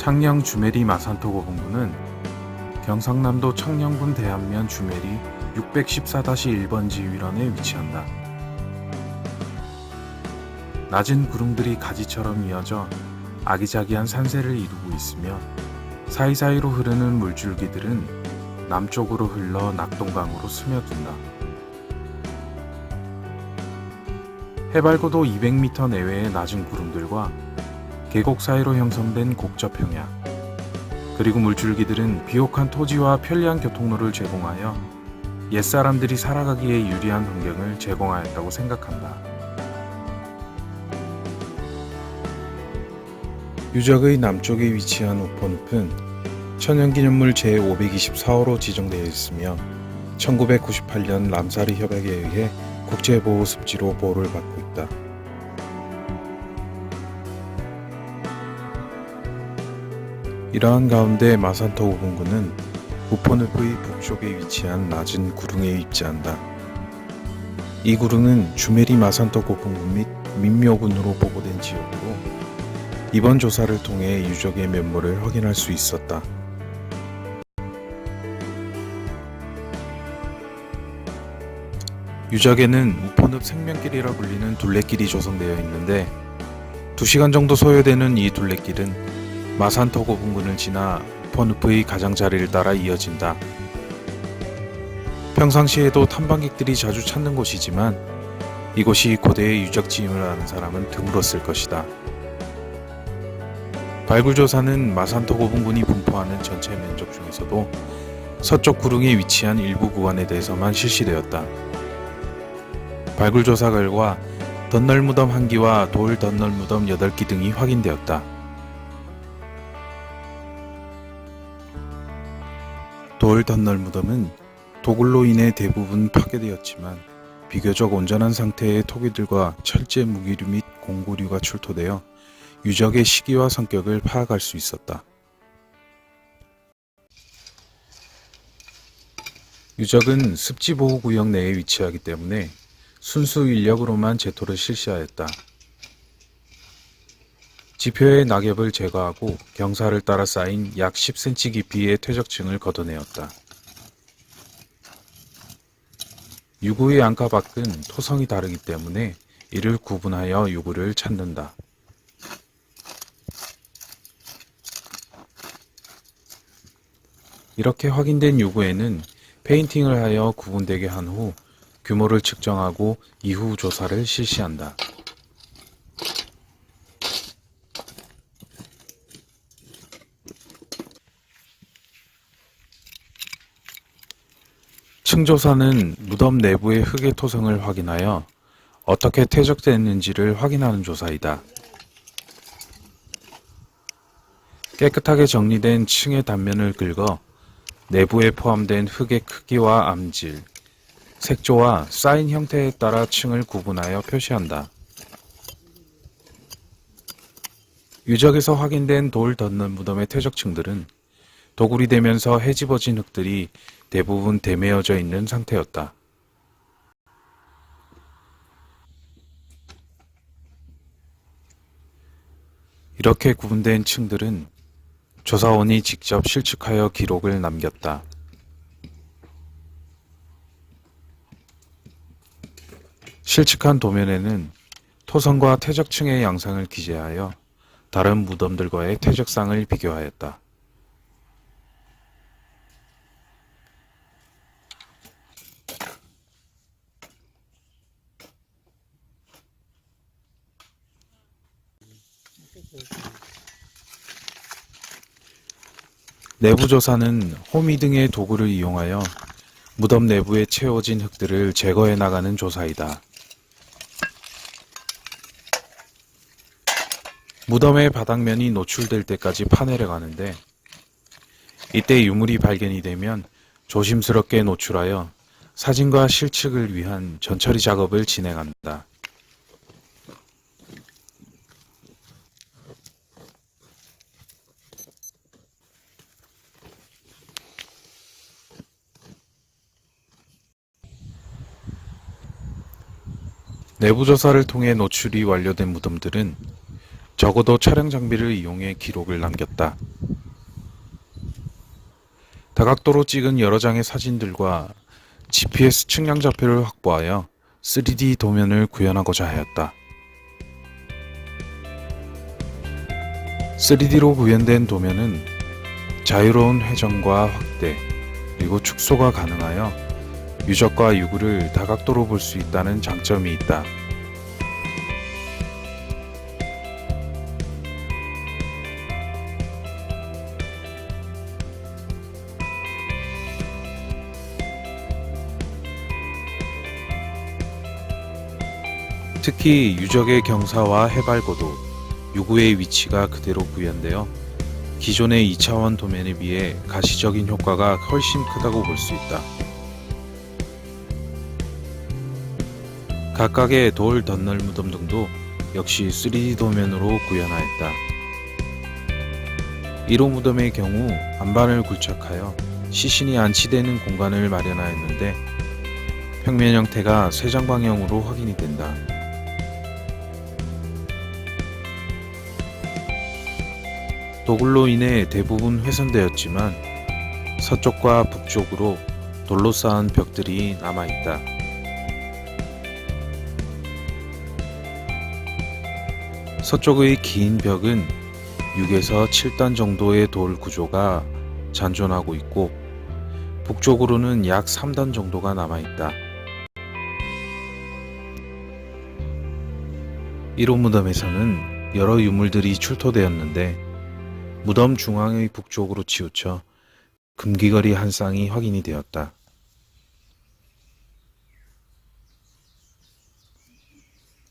창녕 주메리 마산토 고분군은 경상남도 창녕군 대안면 주메리 614-1번 지휘런에 위치한다. 낮은 구릉들이 가지처럼 이어져 아기자기한 산세를 이루고 있으며 사이사이로 흐르는 물줄기들은 남쪽으로 흘러 낙동강으로 스며든다. 해발고도 200m 내외의 낮은 구름들과 계곡 사이로 형성된 곡접평야, 그리고 물줄기들은 비옥한 토지와 편리한 교통로를 제공하여 옛사람들이 살아가기에 유리한 환경을 제공하였다고 생각한다. 유적의 남쪽에 위치한 우포늪은 천연기념물 제524호로 지정되어 있으며 1998년 람사르 협약에 의해 국제보호습지로 보호를 받고 있다. 이러한 가운데 마산토 고분군은 우포늪의 북쪽에 위치한 낮은 구릉에 입지한다. 이 구릉은 주메리 마산토 고분군 및 민묘군으로 보고된 지역으로 이번 조사를 통해 유적의 면모를 확인할 수 있었다. 유적에는 우포늪 생명길이라 불리는 둘레길이 조성되어 있는데 2시간 정도 소요되는 이 둘레길은 마산토 고분군을 지나 우포늪의 가장자리를 따라 이어진다. 평상시에도 탐방객들이 자주 찾는 곳이지만 이곳이 고대의 유적지임을 아는 사람은 드물었을 것이다. 발굴조사는 마산토 고분군이 분포하는 전체 면적 중에서도 서쪽 구릉에 위치한 일부 구간에 대해서만 실시되었다. 발굴조사 결과 덧널무덤 1기와 돌 덧널무덤 8기 등이 확인되었다. 돌 덧널무덤은 도굴로 인해 대부분 파괴되었지만 비교적 온전한 상태의 토기들과 철제 무기류 및 공구류가 출토되어 유적의 시기와 성격을 파악할 수 있었다. 유적은 습지보호구역 내에 위치하기 때문에 순수 인력으로만 제토를 실시하였다. 지표의 낙엽을 제거하고 경사를 따라 쌓인 약 10cm 깊이의 퇴적층을 걷어내었다. 유구의 안과 밖은 토성이 다르기 때문에 이를 구분하여 유구를 찾는다. 이렇게 확인된 유구에는 페인팅을 하여 구분되게 한 후 규모를 측정하고 이후 조사를 실시한다. 층조사는 무덤 내부의 흙의 토성을 확인하여 어떻게 퇴적됐는지를 확인하는 조사이다. 깨끗하게 정리된 층의 단면을 긁어 내부에 포함된 흙의 크기와 암질, 색조와 쌓인 형태에 따라 층을 구분하여 표시한다. 유적에서 확인된 돌 덧는 무덤의 퇴적층들은 도굴이 되면서 헤집어진 흙들이 대부분 대매어져 있는 상태였다. 이렇게 구분된 층들은 조사원이 직접 실측하여 기록을 남겼다. 실측한 도면에는 토성과 퇴적층의 양상을 기재하여 다른 무덤들과의 퇴적상을 비교하였다. 내부조사는 호미 등의 도구를 이용하여 무덤 내부에 채워진 흙들을 제거해 나가는 조사이다. 무덤의 바닥면이 노출될 때까지 파내려 가는데 이때 유물이 발견이 되면 조심스럽게 노출하여 사진과 실측을 위한 전처리 작업을 진행한다. 내부 조사를 통해 노출이 완료된 무덤들은 적어도 촬영 장비를 이용해 기록을 남겼다. 다각도로 찍은 여러 장의 사진들과 GPS 측량 좌표를 확보하여 3D 도면을 구현하고자 하였다. 3D로 구현된 도면은 자유로운 회전과 확대, 그리고 축소가 가능하여 유적과 유구를 다각도로 볼 수 있다는 장점이 있다. 특히 유적의 경사와 해발고도, 유구의 위치가 그대로 구현되어 기존의 2차원 도면에 비해 가시적인 효과가 훨씬 크다고 볼 수 있다. 각각의 돌 덧널 무덤 등도 역시 3D 도면으로 구현하였다. 1호 무덤의 경우 안반을 굴착하여 시신이 안치되는 공간을 마련하였는데 평면 형태가 쇄장 방향으로 확인이 된다. 도굴로 인해 대부분 훼손되었지만 서쪽과 북쪽으로 돌로 쌓은 벽들이 남아있다. 서쪽의 긴 벽은 6에서 7단 정도의 돌 구조가 잔존하고 있고 북쪽으로는 약 3단 정도가 남아있다. 1호 무덤에서는 여러 유물들이 출토되었는데 무덤 중앙의 북쪽으로 치우쳐 금귀걸이 한 쌍이 확인이 되었다.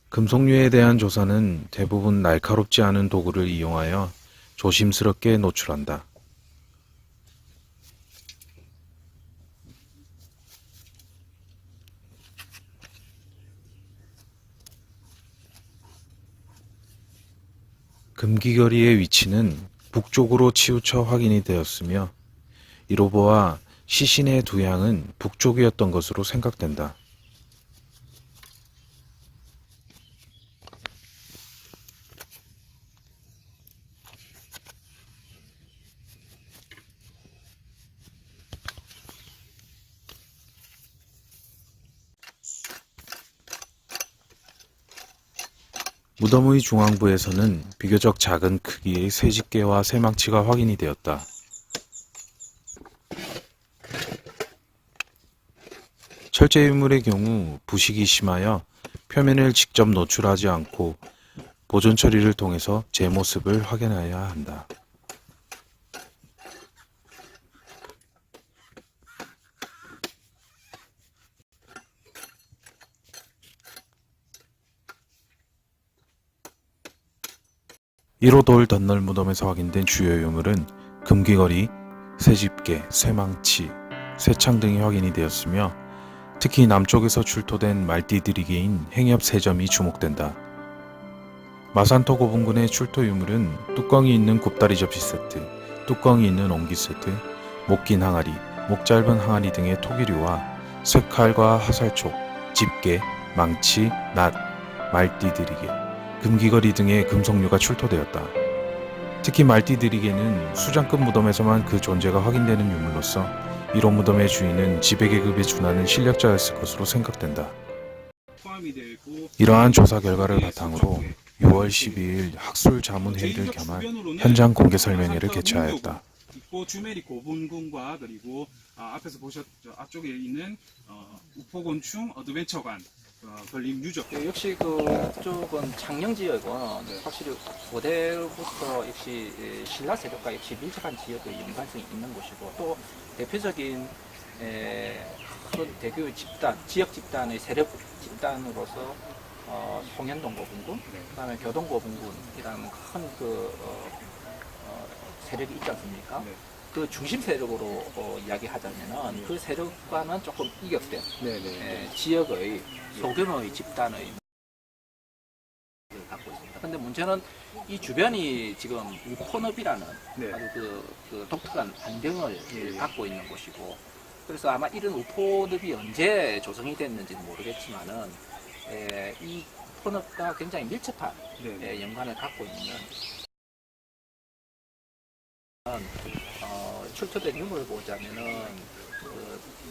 금속류에 대한 조사는 대부분 날카롭지 않은 도구를 이용하여 조심스럽게 노출한다. 금귀걸이의 위치는 북쪽으로 치우쳐 확인이 되었으며 이로 보아 시신의 두양은 북쪽이었던 것으로 생각된다. 무덤의 중앙부에서는 비교적 작은 크기의 쇠집게와 쇠망치가 확인이 되었다. 철제 유물의 경우 부식이 심하여 표면을 직접 노출하지 않고 보존 처리를 통해서 제 모습을 확인해야 한다. 일 호 돌 덧널 무덤에서 확인된 주요 유물은 금귀걸이, 쇠집게, 쇠망치, 쇠창 등이 확인이 되었으며 특히 남쪽에서 출토된 말띠들이게인 행엽 3점이 주목된다. 마산토 고분군의 출토 유물은 뚜껑이 있는 굽다리 접시 세트, 뚜껑이 있는 옹기 세트, 목 긴 항아리, 목 짧은 항아리 등의 토기류와 쇠칼과 화살촉, 집게, 망치, 낫, 말띠들이게, 금귀걸이 등의 금속류가 출토되었다. 특히 말띠들이게는 수장급 무덤에서만 그 존재가 확인되는 유물로서 1호 무덤의 주인은 지배계급에 준하는 실력자였을 것으로 생각된다. 이러한 조사 결과를 바탕으로 6월 12일 학술자문회의를 겸한 현장 공개 설명회를 개최하였다. 주메리 고분군과 그리고 앞에서 보셨죠, 앞쪽에 있는 우포곤충 어드벤처관 걸림 유적. 네, 역시 그쪽은 창녕 지역은 확실히 고대부터 역시 신라 세력과 역시 밀접한 지역의 연관성이 있는 곳이고 또 대표적인 큰 대교 집단, 지역 집단의 세력 집단으로서 송현동 고분군, 그다음에 교동 고분군이라는 큰 세력이 있지 않습니까? 네. 그 중심 세력으로 이야기하자면은 그 세력과는 조금 이격된 지역의 소규모의 집단의 갖고 있습니다. 근데 문제는 이 주변이 지금 우포늪이라는 아주 그 독특한 환경을 갖고 있는 곳이고, 그래서 아마 이런 우포늪이 언제 조성이 됐는지는 모르겠지만은 이 우포늪과 굉장히 밀접한 연관을 갖고 있는 출토된 유물을 보자면은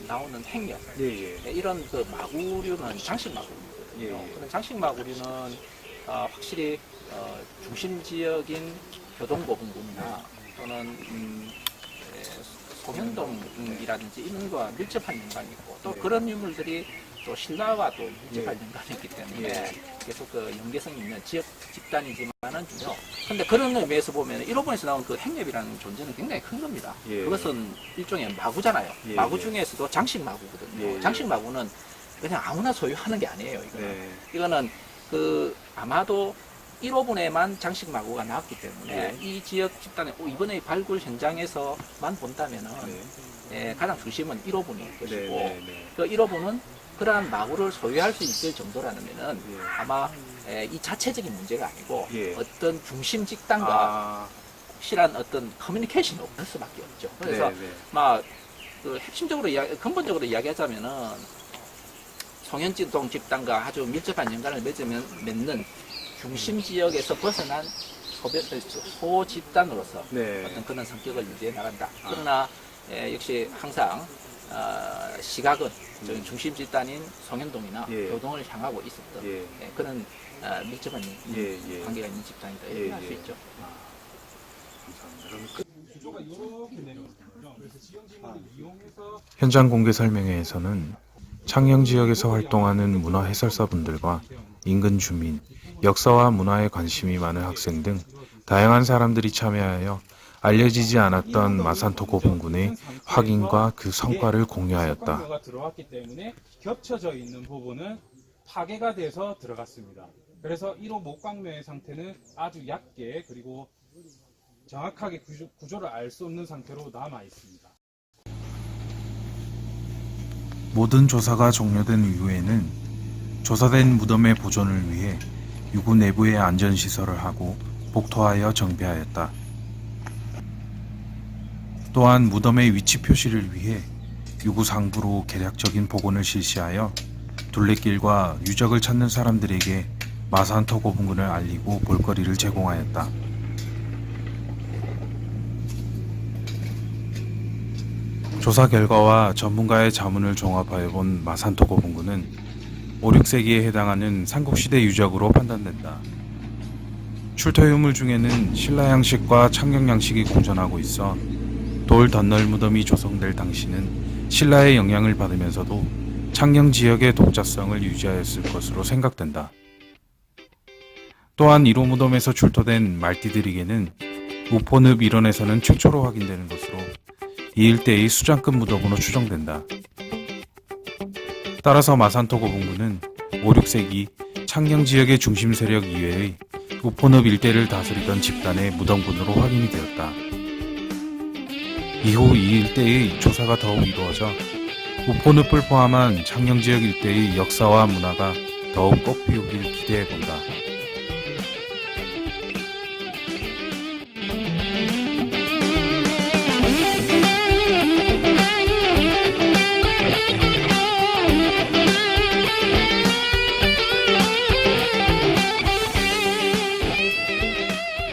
나오는 행렬 예, 예. 이런 그 마구류는 장식 마구류거든요. 예. 그런 장식 마구류는 확실히 중심 지역인 교동고분군이나 또는 송현동이라든지 이런 거와 밀접한 연관이 있고 또 네. 그런 유물들이 또 신라와 또 밀접한 연관이 있기 때문에 예. 계속 그 연계성이 있는 지역 집단이지만은 중요. 근데 그런 의미에서 보면 1호본에서 나온 그 행렬이라는 존재는 굉장히 큰 겁니다. 예. 그것은 일종의 마구잖아요. 예. 마구 중에서도 장식 마구거든요. 예. 장식 마구는 그냥 아무나 소유하는 게 아니에요. 이거는. 네. 이거는 아마도 1호분에만 장식 마구가 나왔기 때문에 이 지역 집단의 이번에 발굴 현장에서만 본다면은 가장 중심은 1호분일 것이고 네. 그 1호분은 그러한 마구를 소유할 수 있을 정도라면은 예. 아마 이 자체적인 문제가 아니고 예. 어떤 중심 집단과 확실한 어떤 커뮤니케이션이 없을 수밖에 없죠. 그래서 그 핵심적으로 근본적으로 이야기하자면은 송현동 집단과 아주 밀접한 연관을 맺는 중심 지역에서 벗어난 소 집단으로서 네. 어떤 그런 성격을 유지해 나간다. 그러나 역시 항상 시각은 중심 집단인 송현동이나 예. 교동을 향하고 있었던 예. 그런 밀접한 예. 관계가 있는 집단이다 예, 이렇게 할 수 예. 있죠. 구조가 이렇게 내려오거든요. 그래서 지형지물을 이용해서 현장 공개 설명회에서는 창녕 지역에서 활동하는 문화 해설사분들과 인근 주민, 역사와 문화에 관심이 많은 학생 등 다양한 사람들이 참여하여 알려지지 않았던 마산토 고분군의 확인과 그 성과를 공유하였다. 석관과가 들어왔기 때문에 겹쳐져 있는 부분은 파괴가 돼서 들어갔습니다. 그래서 1호 목광면의 상태는 아주 얕게 그리고 정확하게 구조를 알 수 없는 상태로 남아 있습니다. 모든 조사가 종료된 이후에는 조사된 무덤의 보존을 위해 유구 내부에 안전시설을 하고 복토하여 정비하였다. 또한 무덤의 위치 표시를 위해 유구 상부로 계략적인 복원을 실시하여 둘레길과 유적을 찾는 사람들에게 마산토 고분군을 알리고 볼거리를 제공하였다. 조사 결과와 전문가의 자문을 종합하여 본 마산토 고분군은 5, 6세기에 해당하는 삼국시대 유적으로 판단된다. 출토 유물 중에는 신라 양식과 창녕 양식이 공존하고 있어 돌 덧널 무덤이 조성될 당시는 신라의 영향을 받으면서도 창녕 지역의 독자성을 유지하였을 것으로 생각된다. 또한 1호 무덤에서 출토된 말띠들에게는 우포늪 일원에서는 최초로 확인되는 것으로 이 일대의 수장급 무덤으로 추정된다. 따라서 마산토 고분군은 5, 6세기 창녕 지역의 중심 세력 이외의 우포늪 일대를 다스리던 집단의 무덤군으로 확인이 되었다. 이후 이 일대의 조사가 더욱 이루어져 우포늪을 포함한 창녕 지역 일대의 역사와 문화가 더욱 꽃피우길 기대해본다.